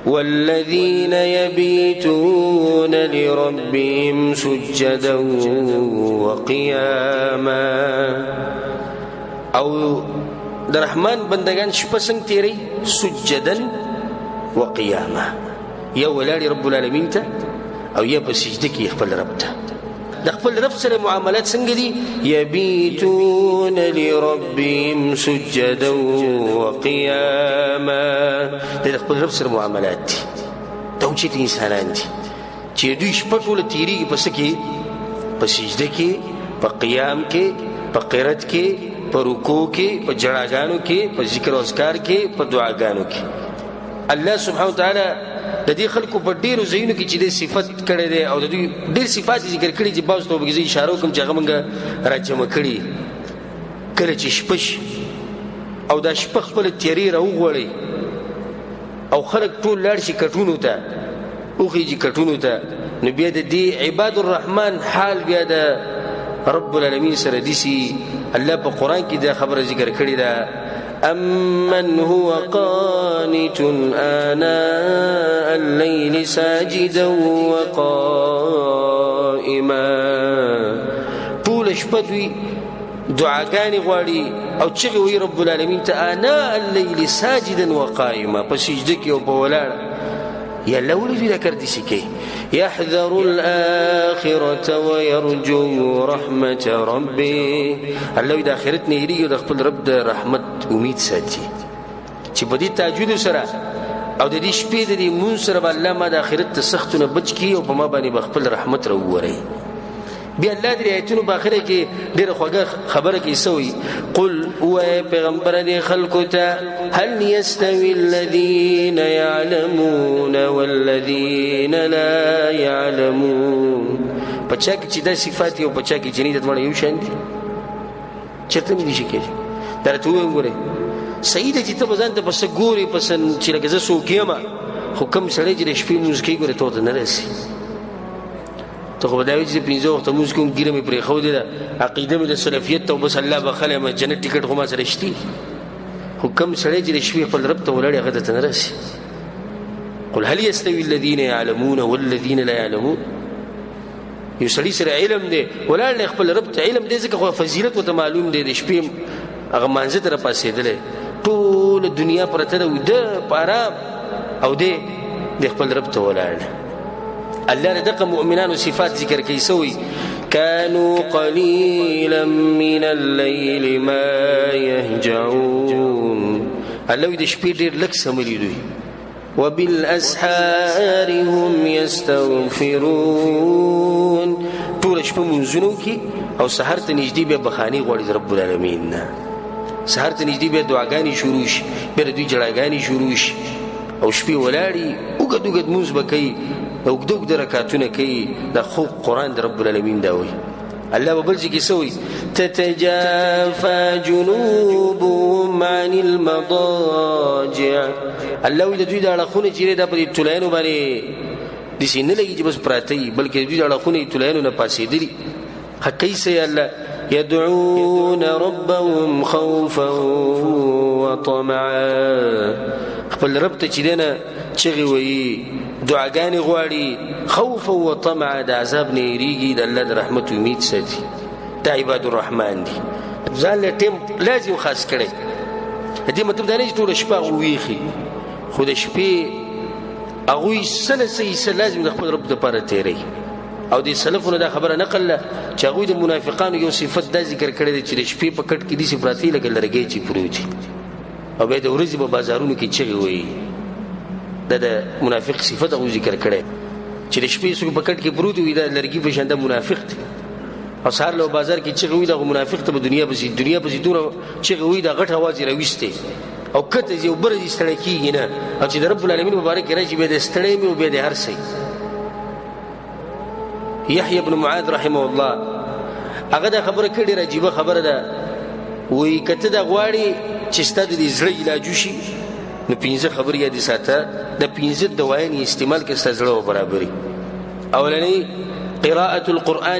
والذين يبيتون لربهم سجدا وقياما. او در رحمان بندگان شپه څنګه تیری؟ سجدا وقیاما، یا ولاړ رب العالمین ته او یا په سجده کې خپل رب ته. د خپل رب سره معاملات څنګه دي؟ یبیتون لربهم سجدا وقیاما. د خپل رب سره معاملات دي. دا اوچت انسانان دي چې دوی شپه ټوله تیریږي په څه کې؟ په سجده کې، په قیام کې، په قرات کې، په رکوع کې، په جړاګانو کې، په ذکر او اذکار کې، په دعاګانو کې. الله سبحانه وتعالی د دې خلکو په ډیرو ځایونو کې چې د صفت کړي دي او د دوی ډیر صفات ذکر کړي چې باز ته به اشاره وکم چې هغه موږ راجمع کړي. کله چې شپه او دا شپه خپل تیری راوغوړي او خلک ټول لاړ شي کټونو ته، اوخیږي کټونو ته، نو بیا د دې عباد الرحمن حال بیا د رب العالمین سره دي. الله په قرآن کې دا خبره ذکر کړي ده: أَمَّنْ هُوَ قَانِتٌ آنَاءَ اللَّيْلِ سَاجِدًا وَقَائِمًا. ټول شپه دوی دعاګانې غواړي او چغې وایي رب العالمین ته آناء الليل ساجدا وقائما، په سجده کې او په ولاړه. یا الله ولې دوی دا کار داسې کوي؟ يحذر الآخرة ويرجو رحمة ربه. الله د آخرت نه یریږي او د خپل رب د رحمت امید ساتي چې په دې تهجد سره او د دې شپې د دې مونځ سره به الله ما د آخرت ته سختونه بچ کړي او په ما باندې به خپل رحمت راووري. بیا الله د آیتونو په آخره کې ډېره خوږه خبره کوي سوی: قل وای پیغمبر دې خلکو ته هل یستوي الذین یعلمون والذین لا یعلمون. پچا کې چې دا صفات او پچا کې چې نه د یو شان دي چرته مې نشي کېږي. درته وایم ګوره صحیح ده چې ته ځان ته پس ګوري پس چې لکه زه څوک یم، خو کوم سړی چې د شپې لمونځ کوي ګوره ته نه رسي. ته خو به دا وایي چې پنځه وخته لمونځ کوم، ګیره مې پرېښودې ده، عقیده مې د سلفیت ته او بس الله بخلی یم، جنت ټکټ خو ما سره شتي. خو کوم سړی چې د شپې خپل رب ته ولاړ هغه ته نه رسي. قل هل يستوي الذين يعلمون والذين لا يعلمون. یو سړي سره علم دی ولاړ دی خپل رب ته علم دی ځکه خو فضیلت ورته معلوم دی، د شپې هغه مانځه ته راپاڅېدلی، ټوله دنیا پرته ده وده په ارام او دی د خپل رب ته ولاړ دی. الله دغه مؤمنانو صفات ذکر کوي سوی: كانوا قليلا من الليل ما يهجعون. الله د شپې ډېر لږ سملي دوی. وبالاسحار هم يستغفرون. ټول شپه منځونو کې او سحر ته نږدې بیا بخاني غواړي رب العالمین نه. سحر ته نږدې بیا دعاګانې شروع شي، بیا دوی جړاګانې شروع شي او شپې ولاړي اوږد اوږد مونځ به کوي، اوږده اوږده رکعتونه کوي. دا خو قرآن د رب العالمین دا وایي. الله به بل ځای کې څه وایي؟ تتجافى جنوبهم عن المضاجع. الله وایي د دوی د اړخونه چې دا په دې تولایانو باندې داسې نه لګي چې بس پراته وي، بلکې د دوی د اړخونه یې تولایانو نه پاڅېدلي. حقیقي څه یې الله يدعون ربهم خوفا وطمعا. خپل رب ته چې دی نه چغې وایي، دعاګانې غواړي، خوفا وطمعا، د عذاب نه یېرېږي، د الله د رحمت امید ساتي. دا عباد الرحمن دي. ځان له ټیم لازم خاص کړی. د دې مطلب دا نه چې ټوله شپه هغوی ویښي، خو د شپې هغوی سله څه حصه لازم د خپل رب دپاره تېروي. او د سلفونو دا خبره نقل ده چې هغوی د منافقانو یو صفت دا ذکر کړی دی چې د شپې په کټ کې داسې پراته وي لکه لرګی چې پروت وي، او بیا د ورځې په بازارونو کې چغې وایي. دا د منافق صفت هغوی ذکر کړی چې د شپې څوک په کټ کې پروت وي، دا لرګي په شان د منافق دی. او سهار له بازار کې چغې وایي، دغه منافق ته به دنیا پسې دونه چغې وایي، دا غټ اواز یې راویستی او کته ځي او بره ځي، ستړی کېږي نه. او چې د رب العالمین مبارک کې راشي بیا د ستړی مې او بیا د هر څه. یحیی بن معاذ رحمه الله هغه دا خبره کړې، ډېره عجیبه خبره ده. وایي که ته دا غواړې چې ستا د دې زړه علاج وشي نو 5 خبرې یادې ساته، د 5 دوايانې استعمال کړه، ستا زړه به برابري. اولنی قراءة القرآن